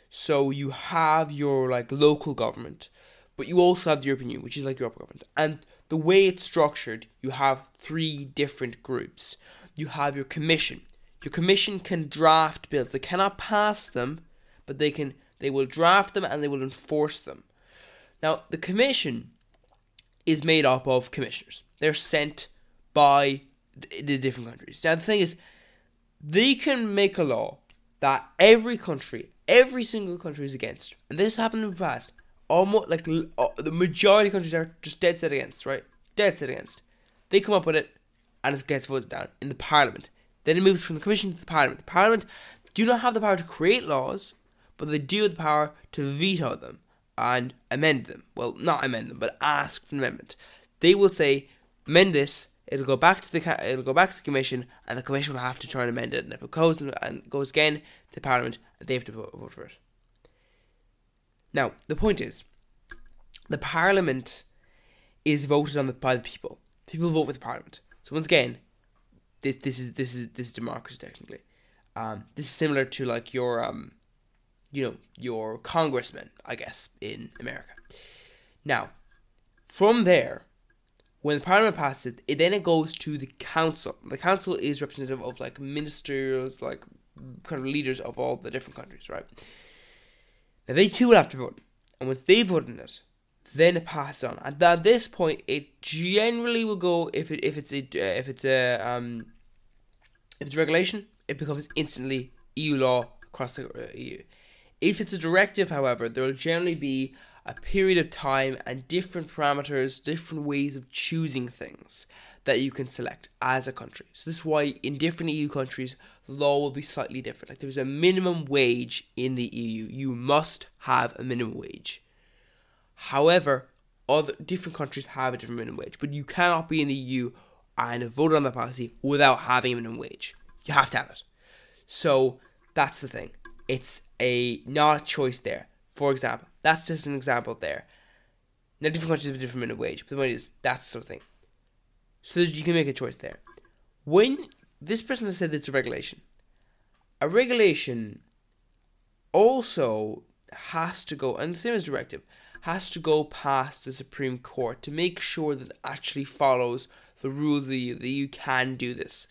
So you have your local government, but you also have the European Union, which is like European government, and the way it's structured, you have 3 different groups. You have your commission. Your commission can draft bills. They cannot pass them, but they will draft them and they will enforce them. Now, the commission is made up of commissioners. They're sent by the different countries. Now, the thing is, they can make a law that every single country is against. And this happened in the past. Almost like the majority of countries are just dead set against, right? Dead set against. They come up with it, and it gets voted down in the Parliament. Then it moves from the Commission to the Parliament. The Parliament do not have the power to create laws, but they do have the power to veto them and amend them. Well, not amend them, but ask for an amendment. They will say, amend this. It'll go back to the Commission, and the Commission will have to try and amend it. And if it goes again to Parliament, they have to vote for it. Now, the point is, the Parliament is voted on by the people. People vote for the Parliament. So once again, this is democracy technically. This is similar to like your congressman, I guess, in America. Now, from there, when the Parliament passes it, then it goes to the council. The council is representative of like ministers, like kind of leaders of all the different countries, right? Now they too will have to vote, and once they vote on it, then it passes on. And at this point, it generally will go if it's a regulation, it becomes instantly EU law across the EU. If it's a directive, however, there will generally be a period of time and different parameters, different ways of choosing things that you can select as a country. So this is why in different EU countries, the law will be slightly different. Like there's a minimum wage in the EU. You must have a minimum wage. However, other different countries have a different minimum wage, but you cannot be in the EU and vote on that policy without having a minimum wage. You have to have it. So that's the thing. It's not a choice there. For example, that's just an example there. Now, different countries have a different minimum wage, but the point is, that's the sort of thing. So you can make a choice there. When this person has said it's a regulation also has to go, and the same as directive, has to go past the Supreme Court to make sure that it actually follows the rules of the EU, that you can do this.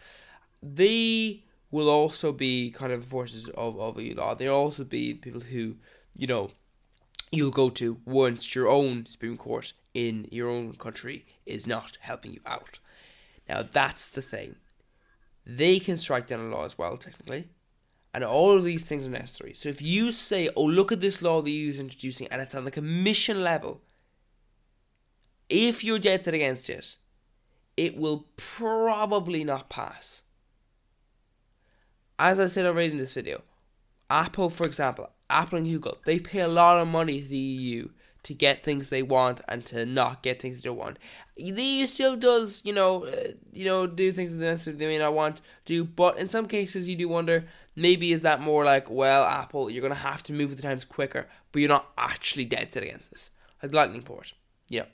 They will also be kind of enforcers of EU law. They'll also be people who, you'll go to once your own Supreme Court in your own country is not helping you out. Now, that's the thing. They can strike down a law as well, technically. And all of these things are necessary. So if you say, oh, look at this law the EU is introducing, and it's on the commission level, if you're dead set against it, it will probably not pass. As I said already in this video, Apple, for example, Apple and Google, they pay a lot of money to the EU to get things they want and to not get things they don't want. The EU still does, do things that they may not want to do, but in some cases you do wonder, maybe is that more like, well, Apple, you're going to have to move with the times quicker, but you're not actually dead set against this. Like the Lightning port. Yeah.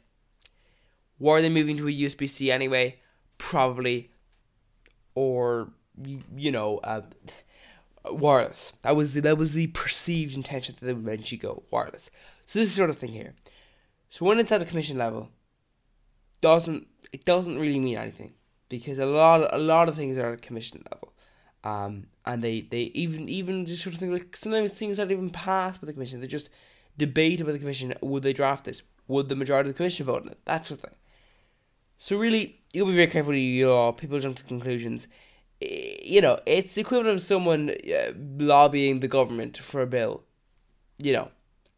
Were they moving to a USB-C anyway? Probably. Or, wireless. That was the perceived intention that they would eventually go wireless. So this is the sort of thing here. So when it's at a commission level, it doesn't really mean anything, because a lot of things are at a commission level, and they even just sort of think like sometimes things aren't even passed by the commission. They just debate about the commission. Would they draft this? Would the majority of the commission vote on it? That sort of thing. So really, you'll be very careful. People jump to conclusions. It's the equivalent of someone lobbying the government for a bill,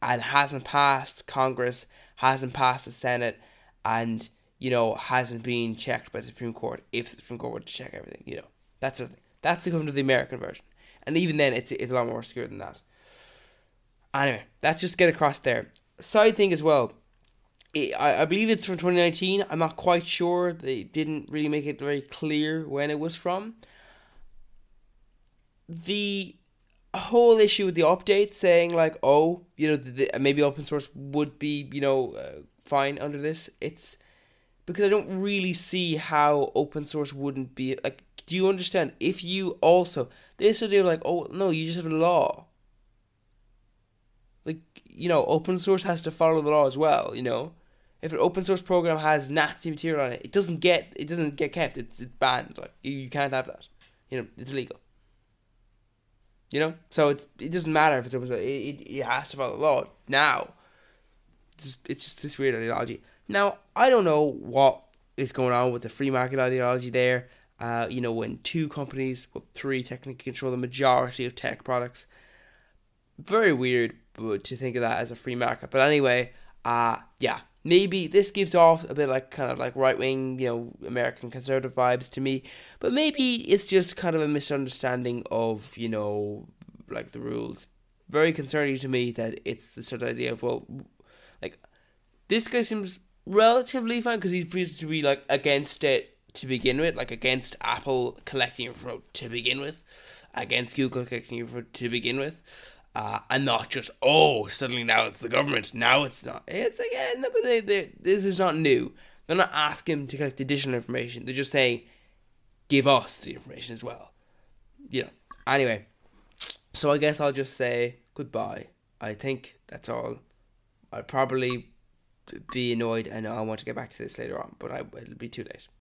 and hasn't passed Congress, hasn't passed the Senate, and, hasn't been checked by the Supreme Court, if the Supreme Court were to check everything, that sort of thing. That's the equivalent of the American version. And even then, it's a lot more obscure than that. Anyway, let's just get across there. Side thing as well, I believe it's from 2019. I'm not quite sure. They didn't really make it very clear when it was from. The whole issue with the update saying like, maybe open source would be, fine under this. It's because I don't really see how open source wouldn't be. Like, do you understand? If you also, this idea like, oh, no, you just have a law. Like, open source has to follow the law as well, if an open source program has Nazi material on it, it doesn't get kept. It's banned. Like you can't have that. It's illegal. So it doesn't matter if it's open source. It has to follow the law now. It's just this weird ideology. Now I don't know what is going on with the free market ideology there. When 2 companies, 3 technically control the majority of tech products. Very weird to think of that as a free market. But anyway, maybe this gives off a bit like kind of like right-wing, American conservative vibes to me. But maybe it's just kind of a misunderstanding of, like the rules. Very concerning to me that it's the sort of idea of, like, this guy seems relatively fine because he appears to be like against it to begin with, like against Apple collecting info to begin with, against Google collecting info to begin with. And not just, suddenly now it's the government. Now it's not. It's again, but this is not new. They're not asking him to collect additional information. They're just saying, give us the information as well. Anyway, so I guess I'll just say goodbye. I think that's all. I'll probably be annoyed. I know I want to get back to this later on, but it'll be too late.